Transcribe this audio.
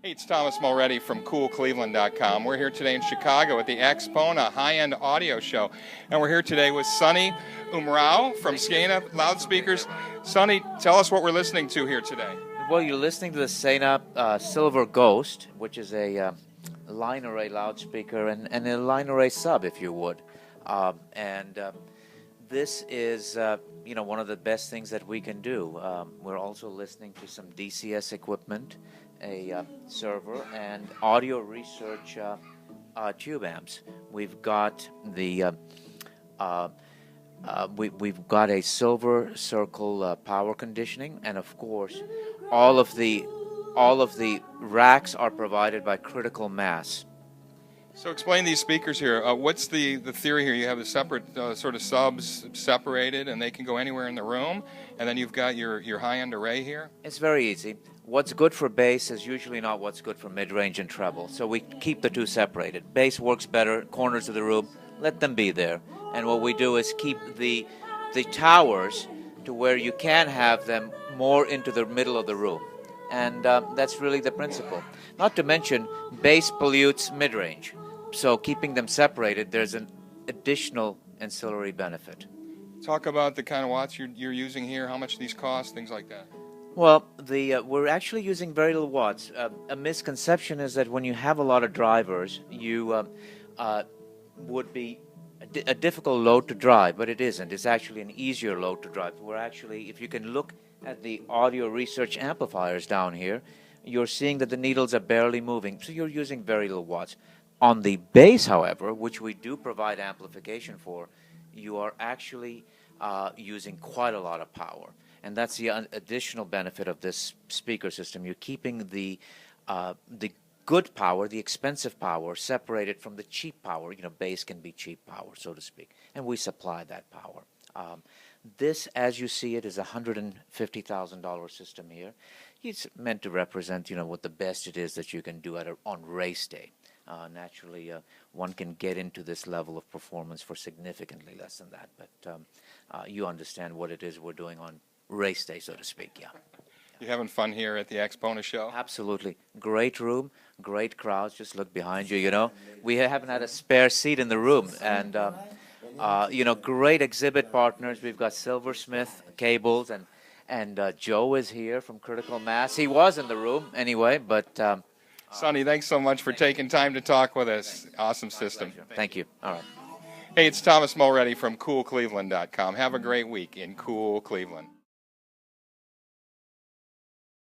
Hey, it's Thomas Mulready from CoolCleveland.com. We're here today in Chicago at the Axpona high-end audio show. And we're here today with Sonny Umrao from Scaena Loudspeakers. Sonny, tell us what we're listening to here today. Well, you're listening to the Scaena Silver Ghost, which is a line array loudspeaker and a line array sub, if you would. This is, one of the best things that we can do. We're also listening to some DCS equipment, a server, and audio research tube amps. We've got the we've got a silver circle power conditioning, and of course, all of the racks are provided by critical mass. So explain these speakers here. What's the theory here? You have the separate sort of subs separated, and they can go anywhere in the room, and then you've got your high-end array here? It's very easy. What's good for bass is usually not what's good for mid-range and treble, so we keep the two separated. Bass works better, corners of the room, let them be there. And what we do is keep the towers to where you can have them more into the middle of the room. And that's really the principle. Not to mention, bass pollutes mid-range. So keeping them separated, there's an additional ancillary benefit. Talk about the kind of watts you're using here, how much these cost, things like that. Well, we're actually using very little watts. A misconception is that when you have a lot of drivers, you would be a difficult load to drive, but it isn't. It's actually an easier load to drive. We're actually, if you can look at the audio research amplifiers down here, you're seeing that the needles are barely moving, so you're using very little watts. On the bass, however, which we do provide amplification for, you are actually using quite a lot of power. And that's the additional benefit of this speaker system. You're keeping the good power, the expensive power, separated from the cheap power. You know, bass can be cheap power, so to speak, and we supply that power. This, as you see it, is a $150,000 system here. It's meant to represent, what the best it is that you can do on race day. Naturally, one can get into this level of performance for significantly less than that, but you understand what it is we're doing on race day, so to speak, yeah. You having fun here at the Axpona show? Absolutely. Great room, great crowds. Just look behind you, We haven't had a spare seat in the room, and, great exhibit partners. We've got Silversmith Cables, and Joe is here from Critical Mass. He was in the room anyway, but... Sonny, thanks so much for taking time to talk with us. Awesome system. Thank you. All right. Hey, it's Thomas Mulready from CoolCleveland.com. Have a great week in Cool Cleveland.